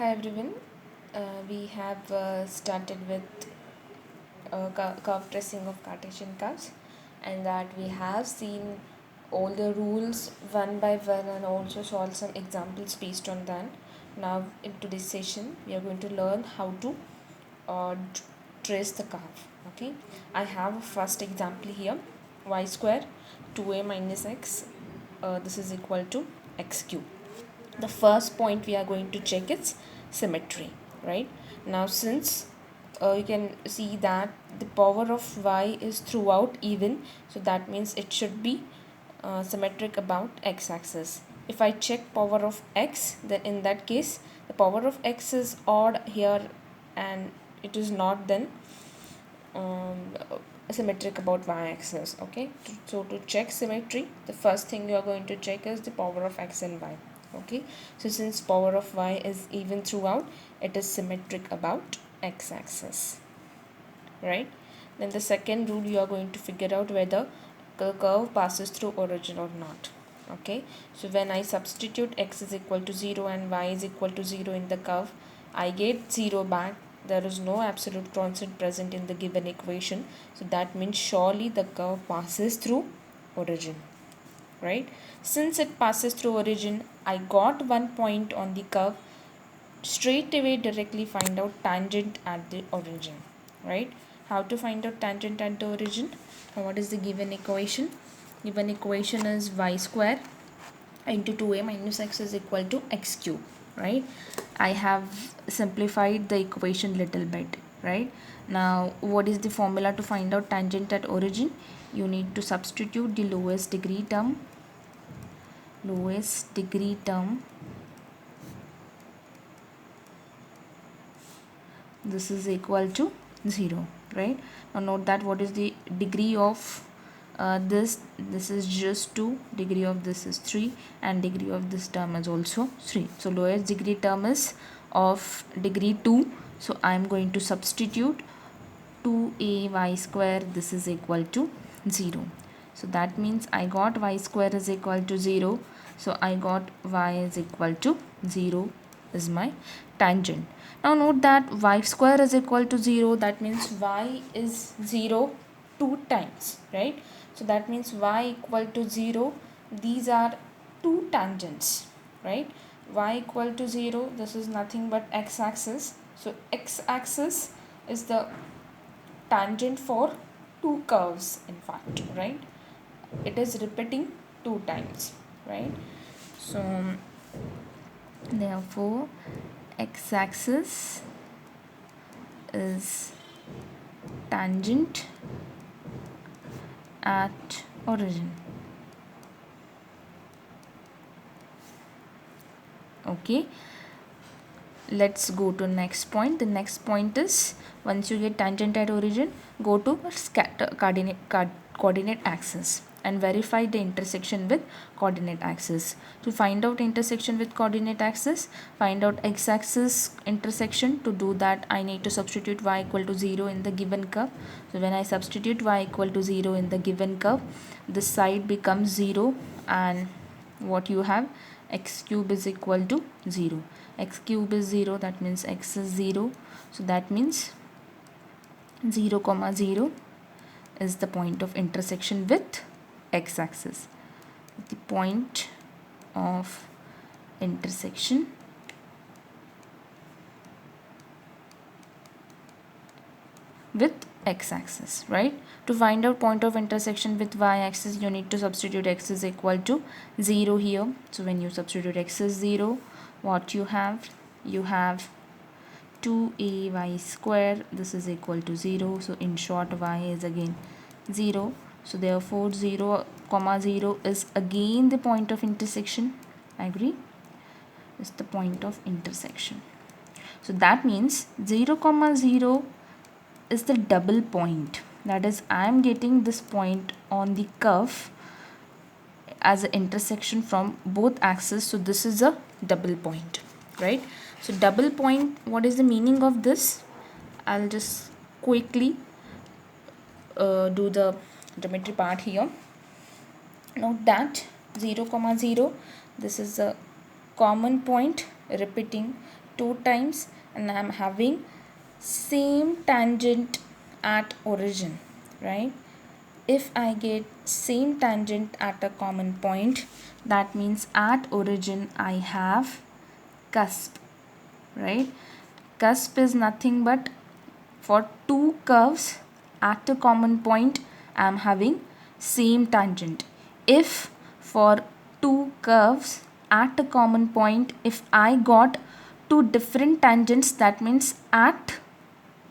Hi everyone. We have started with curve tracing of Cartesian curves, and that we have seen all the rules one by one and also solve some examples based on that. Now, in today's session, we are going to learn how to trace the curve. Okay, I have a first example here: y square 2a minus x. This is equal to x cube. The first point we are going to check is symmetry, right? Now since you can see that the power of y is throughout even, so that means it should be symmetric about x-axis. If I check power of x, then in that case the power of x is odd here and it is not then um, symmetric about y-axis. Okay, so to check symmetry, the first thing you are going to check is the power of x and y. Okay, so since power of y is even throughout, it is symmetric about x-axis, right? Then the second rule, you are going to figure out whether the curve passes through origin or not. Okay, so when I substitute x is equal to 0 and y is equal to 0 in the curve, I get 0 back. There is no absolute constant present in the given equation, so that means surely the curve passes through origin, right? Since it passes through origin, I got one point on the curve. Straight away directly find out tangent at the origin, right? How to find out tangent at the origin? What is the given equation? Given equation is y square into 2a minus x is equal to x cube, right? I have simplified the equation little bit, right? Now what is the formula to find out tangent at origin? You need to substitute the lowest degree term this is equal to 0, right? Now note that what is the degree of this is just 2, degree of this is 3, and degree of this term is also 3. So lowest degree term is of degree 2, so I am going to substitute 2ay square, this is equal to 0. So that means I got y square is equal to 0, so I got y is equal to 0 is my tangent. Now note that y square is equal to 0, that means y is 0 2 times, right? So that means y equal to 0, these are two tangents, right? Y equal to 0, this is nothing but x-axis, so x-axis is the tangent for two curves, in fact, right? It is repeating two times, right? So therefore x-axis is tangent at origin. Okay, let's go to next point. The next point is, once you get tangent at origin, go to coordinate axis and verify the intersection with coordinate axis. To find out intersection with coordinate axis, find out x-axis intersection. To do that, I need to substitute y equal to 0 in the given curve. So when I substitute y equal to 0 in the given curve, this side becomes 0, and what you have, x cube is equal to 0. X cube is 0, that means x is 0. So that means 0 comma 0 is the point of intersection with x-axis. The point of intersection with x-axis, right? To find out point of intersection with y-axis, you need to substitute x is equal to 0 here. So when you substitute x is 0, what you have 2ay square, this is equal to 0. So in short, y is again 0. So therefore 0 comma 0 is again the point of intersection. Agree? Is the point of intersection. So that means 0 comma 0 is the double point. That is, I am getting this point on the curve as an intersection from both axes. So this is a double point, right? So double point, what is the meaning of this? I'll just quickly do the geometry part here. Note that 0 comma 0, this is a common point repeating 2 times and I am having same tangent at origin, right? If I get same tangent at a common point, that means at origin I have cusp, right? Cusp is nothing but for two curves at a common point I am having same tangent. If for two curves at a common point, if I got two different tangents, that means at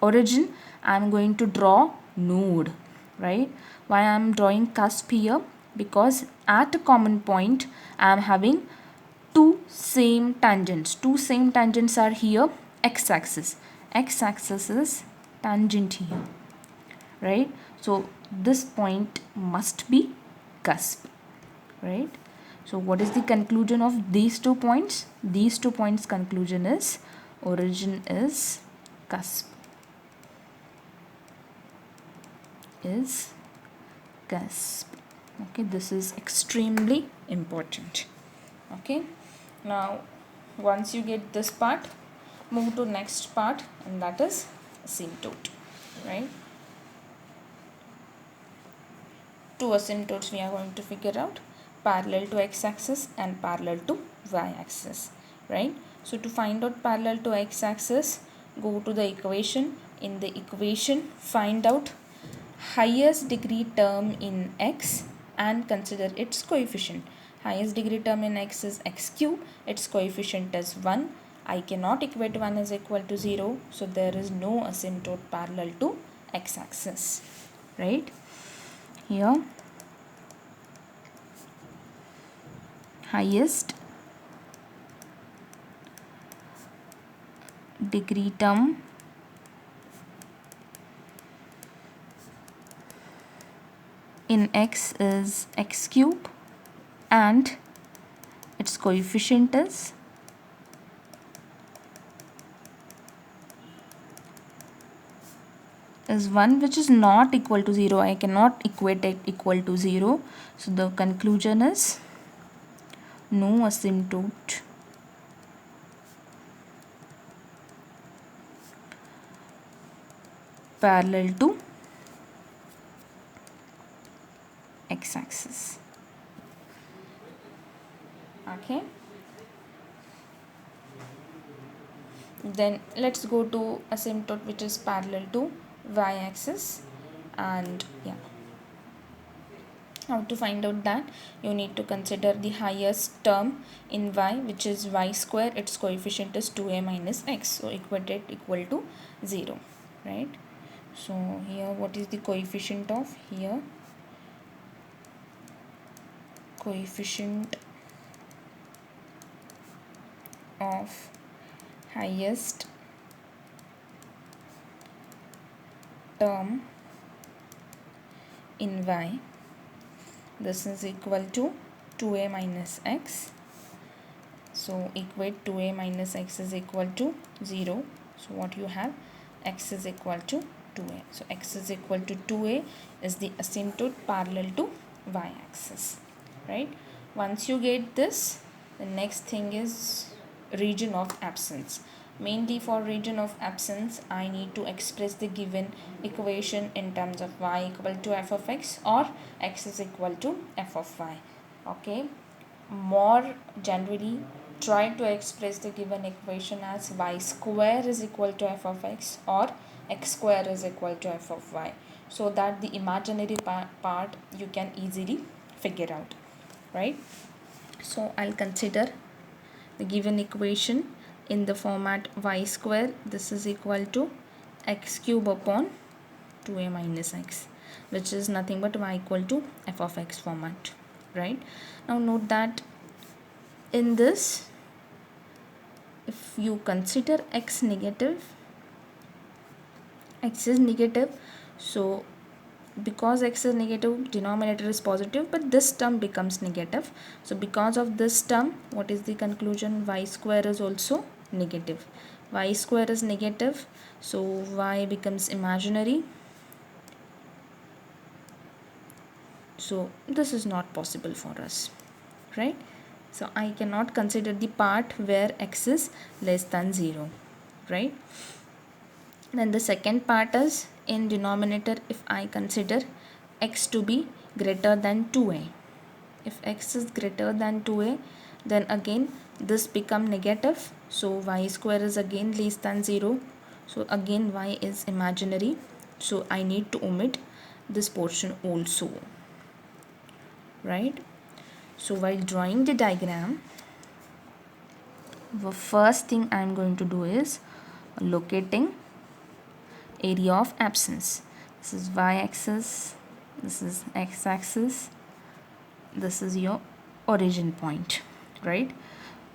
origin I am going to draw node, right? Why I am drawing cusp here? Because at a common point I am having two same tangents. Two same tangents are here, x-axis. X-axis is tangent here, right? So this point must be cusp, right? So what is the conclusion of these 2 points? These 2 points conclusion is origin is cusp. Is cusp. Okay, this is extremely important. Okay, now once you get this part, move to next part, and that is asymptote, right? Two asymptotes we are going to figure out: parallel to x-axis and parallel to y-axis, right? So to find out parallel to x-axis, go to the equation. In the equation, find out highest degree term in x and consider its coefficient. Highest degree term in x is x cube, its coefficient is 1. I cannot equate 1 is equal to 0, so there is no asymptote parallel to x-axis, right? Here, highest degree term in x is x cube and its coefficient is 1, which is not equal to 0. I cannot equate it equal to 0. So the conclusion is no asymptote parallel to x-axis. Okay, then let's go to asymptote which is parallel to y-axis. And yeah, how to find out that? You need to consider the highest term in y, which is y square. Its coefficient is 2a minus x, so equate it equal to 0, right? So here, what is the coefficient of? Here, coefficient of highest term in y, this is equal to 2a minus x. So equate 2a minus x is equal to 0. So what you have? X is equal to 2a. So x is equal to 2a is the asymptote parallel to y-axis, right? Once you get this, the next thing is region of absence. Mainly for region of absence, I need to express the given equation in terms of y equal to f of x or x is equal to f of y. Okay, more generally, try to express the given equation as y square is equal to f of x or x square is equal to f of y, so that the imaginary part you can easily figure out, right? So I'll consider the given equation in the format y square. This is equal to x cube upon 2a minus x, which is nothing but y equal to f of x format, right? Now note that in this, if you consider x negative, x is negative, so because x is negative, denominator is positive, but this term becomes negative. So because of this term, what is the conclusion? Y square is also negative. Y square is negative, so y becomes imaginary. So this is not possible for us, right? So I cannot consider the part where x is less than 0, right? Then the second part is in denominator, if I consider x to be greater than 2a. If x is greater than 2a, then again this become negative. So y square is again less than 0. So again y is imaginary. So I need to omit this portion also, right? So while drawing the diagram, the first thing I am going to do is locating area of absence. This is y-axis, this is x-axis, this is your origin point, right?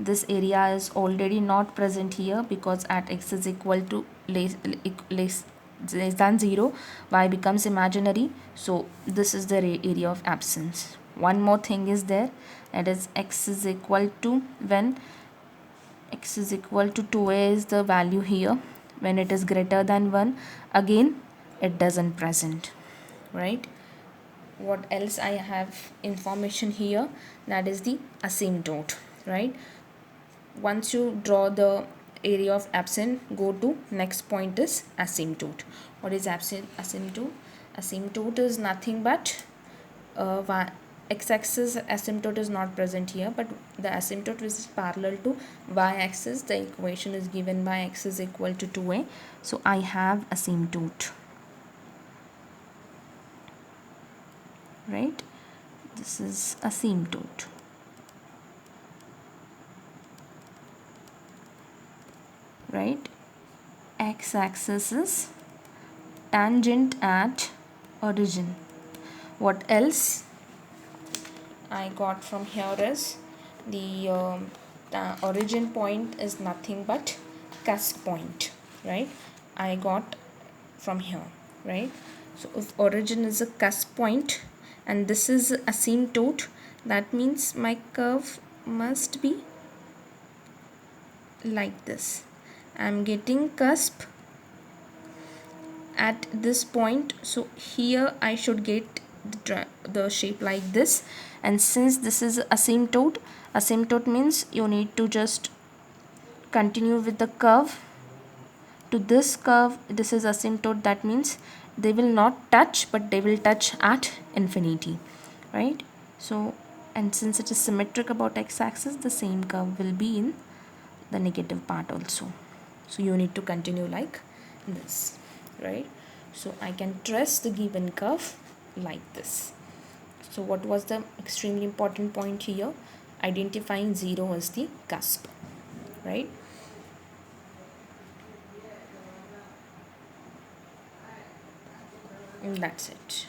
This area is already not present here because at x is equal to less than 0, y becomes imaginary. So this is the area of absence. One more thing is there, that is x is equal to, when x is equal to 2a is the value here. When it is greater than 1, again it doesn't present, right? What else I have information here, that is the asymptote, right? Once you draw the area of absent, go to next point is asymptote. What is asymptote? Asymptote is nothing but x-axis asymptote is not present here, but the asymptote which is parallel to y-axis, the equation is given by x is equal to 2a. So I have asymptote, right? This is asymptote, right? X-axis is tangent at origin. What else I got from here is the origin point is nothing but cusp point, right? I got from here, right? So if origin is a cusp point and this is asymptote, that means my curve must be like this. I'm getting cusp at this point, so here I should get the shape like this. And since this is asymptote means you need to just continue with the curve to this curve. This is asymptote, that means they will not touch, but they will touch at infinity, right? So, and since it is symmetric about x-axis, the same curve will be in the negative part also. So you need to continue like this, right? So I can trace the given curve like this. So what was the extremely important point here? Identifying 0 as the cusp, right? And that's it.